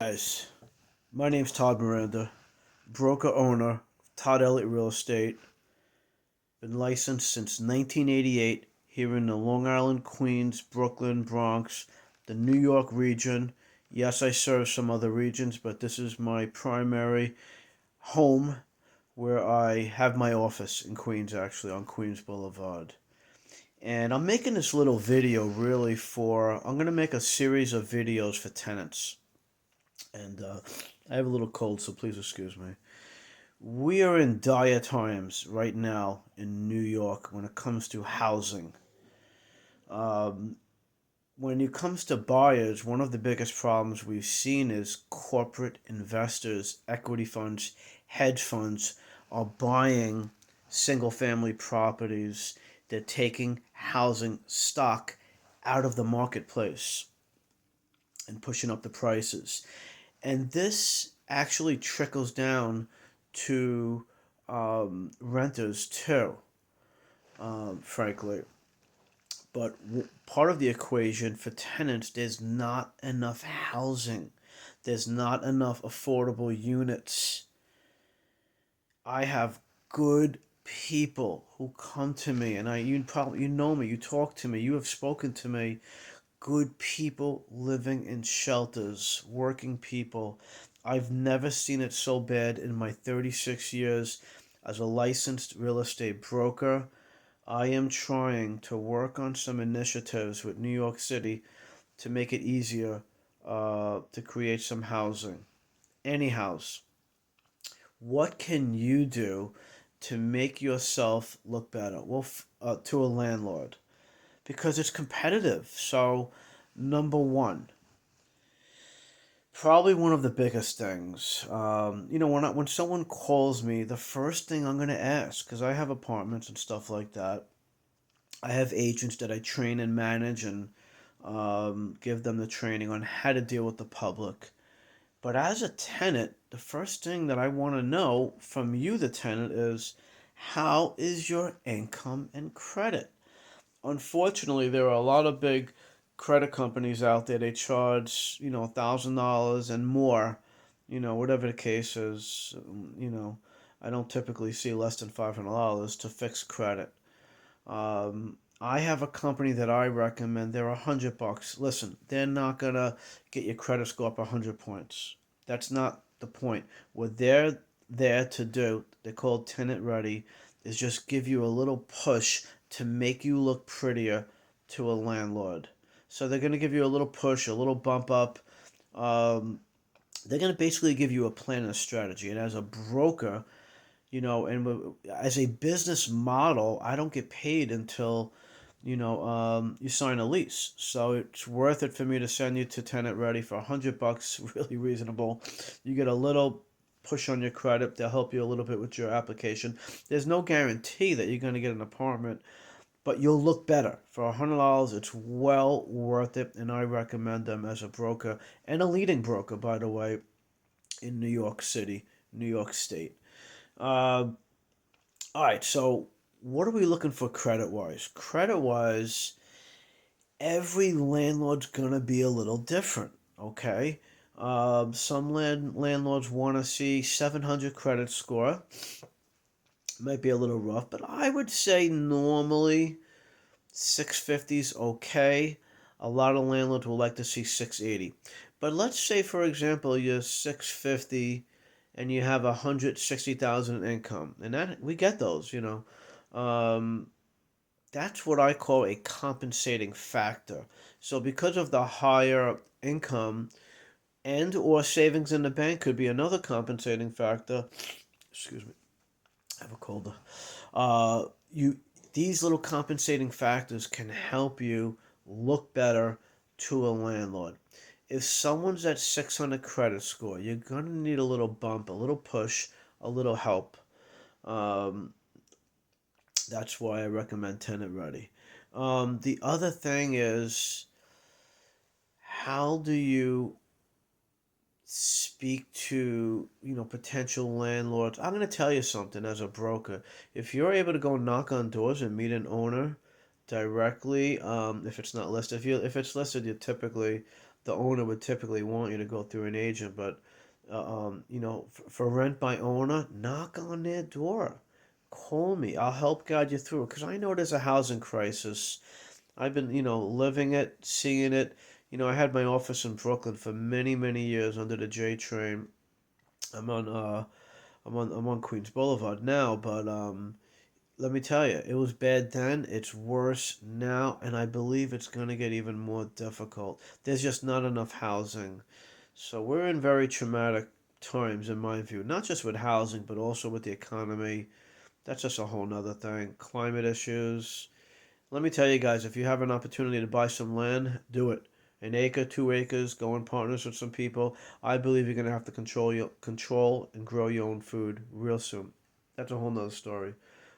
Guys, my name's Todd Miranda, broker owner, Todd Elliott Real Estate. Been licensed since 1988 here in the Long Island, Queens, Brooklyn, Bronx, the New York region. Yes, I serve some other regions, but this is my primary home where I have my office in Queens, actually, on Queens Boulevard. And I'm making this little video really I'm going to make a series of videos for tenants. And I have a little cold, so please excuse me. We are in dire times right now in New York when it comes to housing. Um, when it comes to buyers, one of the biggest problems we've seen is corporate investors, equity funds, hedge funds are buying single family properties. They're taking housing stock out of the marketplace and pushing up the prices. And this actually trickles down to renters too, frankly. But part of the equation for tenants, there's not enough housing. There's not enough affordable units. I have good people who come to me, and you know me, you talk to me, you have spoken to me. Good people living in shelters, working people. I've never seen it so bad in my 36 years as a licensed real estate broker. I am trying to work on some initiatives with New York City to make it easier to create some housing. Any house. What can you do to make yourself look better? Well, to a landlord, because it's competitive. So, number one, probably one of the biggest things. When someone calls me, the first thing I'm gonna ask, because I have apartments and stuff like that. I have agents that I train and manage and give them the training on how to deal with the public. But as a tenant, the first thing that I want to know from you, the tenant, is how is your income and credit? Unfortunately, there are a lot of big credit companies out there. They charge, $1,000 and more, whatever the case is. I don't typically see less than $500 to fix credit. I have a company that I recommend. They're $100. Listen, they're not gonna get your credit score up 100 points. That's not the point. What they're there to do, they're called Tenant Ready, is just give you a little push to make you look prettier to a landlord. So they're gonna give you a little push, a little bump up. Um, they're gonna basically give you a plan and a strategy. And as a broker, and as a business model, I don't get paid until you sign a lease. So it's worth it for me to send you to Tenant Ready for $100, really reasonable. You get a little push on your credit. They'll help you a little bit with your application. There's no guarantee that you're going to get an apartment, but you'll look better. For $100, it's well worth it, and I recommend them as a broker and a leading broker, by the way, in New York City, New York State. Uh, all right, so what are we looking for credit wise? Credit wise, every landlord's gonna be a little different. Okay, some landlords want to see 700 credit score. Might be a little rough, but I would say normally 650 is okay. A lot of landlords will like to see 680. But let's say, for example, you're 650 and you have 160,000 income, and that we get those. Um, that's what I call a compensating factor. So because of the higher income and or savings in the bank could be another compensating factor. Excuse me, I have a cold. You These little compensating factors can help you look better to a landlord. If someone's at 600 credit score, you're gonna need a little bump, a little push, a little help. Um, that's why I recommend Tenant Ready. The other thing is, how do you speak to potential landlords? I'm going to tell you something as a broker. If you're able to go knock on doors and meet an owner directly, if it's not listed, if it's listed, you typically the owner would typically want you to go through an agent, but for rent by owner, knock on their door. Call me. I'll help guide you through it because I know there's a housing crisis. I've been, living it, seeing it. I had my office in Brooklyn for many, many years under the J train. I'm on I'm on Queens Boulevard now, but let me tell you, it was bad then, it's worse now, and I believe it's going to get even more difficult. There's just not enough housing. So we're in very traumatic times in my view, not just with housing, but also with the economy. That's just a whole nother thing. Climate issues. Let me tell you guys, if you have an opportunity to buy some land, do it. An acre, 2 acres, go in partners with some people. I believe you're gonna have to control and grow your own food real soon. That's a whole nother story.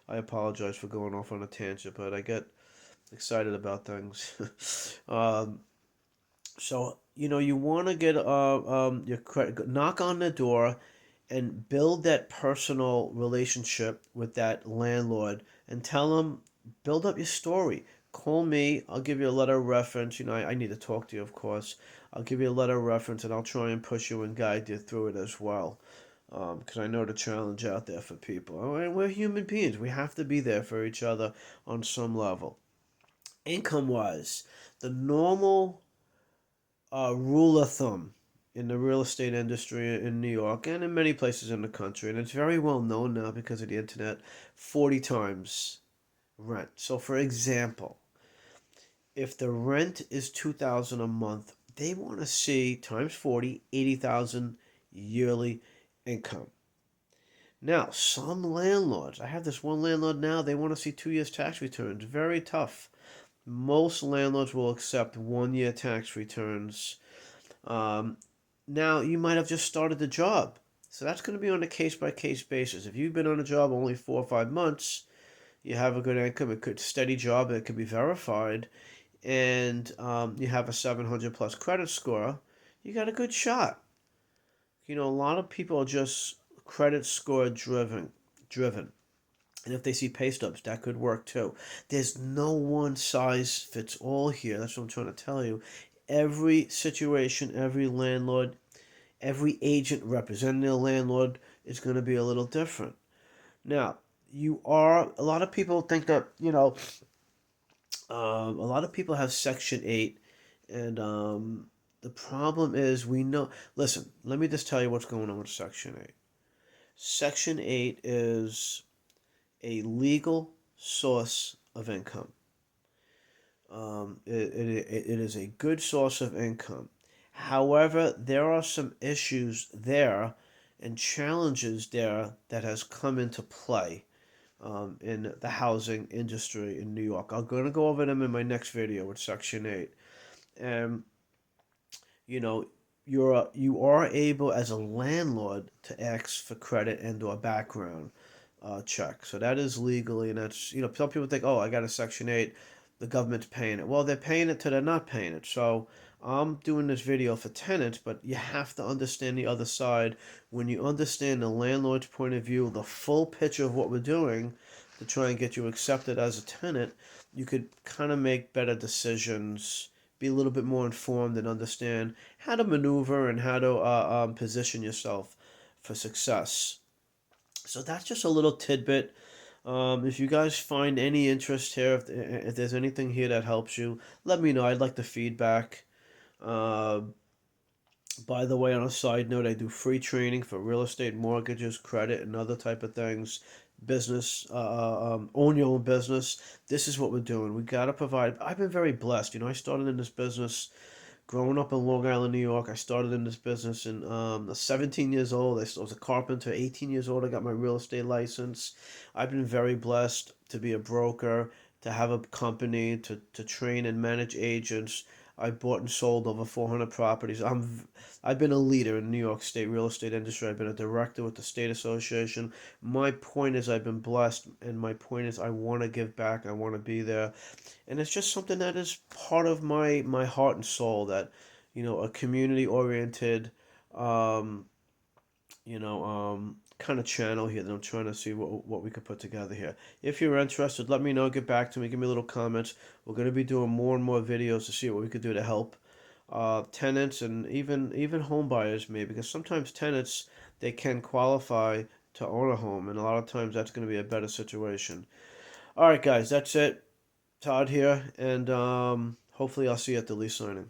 I apologize for going off on a tangent, but I get excited about things. um, so you want to get your credit, knock on the door, and build that personal relationship with that landlord, and tell them, build up your story. Call me. I'll give you a letter of reference. I need to talk to you, of course. I'll give you a letter of reference, and I'll try and push you and guide you through it as well. Because I know the challenge out there for people. And we're human beings. We have to be there for each other on some level. Income wise, the normal rule of thumb in the real estate industry in New York and in many places in the country, and it's very well known now because of the internet, 40 times rent. So for example, if the rent is 2,000 a month, they want to see times 40, 80,000 yearly income. Now, some landlords, I have this one landlord now, they want to see 2 years tax returns. Very tough. Most landlords will accept 1 year tax returns. Um, Now, you might have just started the job. So that's going to be on a case by case basis. If you've been on a job only 4 or 5 months, you have a good income, a good steady job that can be verified, and you have a 700 plus credit score, you got a good shot. A lot of people are just credit score driven. And if they see pay stubs, that could work too. There's no one size fits all here. That's what I'm trying to tell you. Every situation, every landlord, every agent representing the landlord is going to be a little different. Now, a lot of people think that, a lot of people have Section 8, and the problem is listen, let me just tell you what's going on with Section 8. Section 8 is a legal source of income. It is a good source of income. However, there are some issues there and challenges there that has come into play in the housing industry in New York. I'm going to go over them in my next video with Section 8. And, you know, you are able as a landlord to ask for credit and or background check. So that is legally, and that's, some people think, oh, I got a Section 8, the government's paying it. Well, they're paying it till they're not paying it. So I'm doing this video for tenants, but you have to understand the other side. When you understand the landlord's point of view, the full picture of what we're doing to try and get you accepted as a tenant, you could kind of make better decisions, be a little bit more informed, and understand how to maneuver and how to position yourself for success. So that's just a little tidbit. If you guys find any interest here, if there's anything here that helps you, let me know. I'd like the feedback. Uh, by the way, on a side note, I do free training for real estate, mortgages, credit, and other type of things. Business, own your own business. This is what we're doing. We gotta provide. I've been very blessed. I started in this business growing up in Long Island, New York. I started in this business in 17 years old. I was a carpenter. 18 years old, I got my real estate license. I've been very blessed to be a broker, to have a company, to train and manage agents. I bought and sold over 400 properties. I've been a leader in the New York State real estate industry. I've been a director with the state association. My point is I've been blessed, and my point is I want to give back. I want to be there, and it's just something that is part of my heart and soul. That a community oriented, um, kind of channel here that I'm trying to see what we could put together here. If you're interested, let me know. Get back to me. Give me little comments. We're going to be doing more and more videos to see what we could do to help tenants and even home buyers maybe, because sometimes tenants, they can qualify to own a home, and a lot of times that's going to be a better situation. All right, guys, that's it. Todd here, and hopefully I'll see you at the lease signing.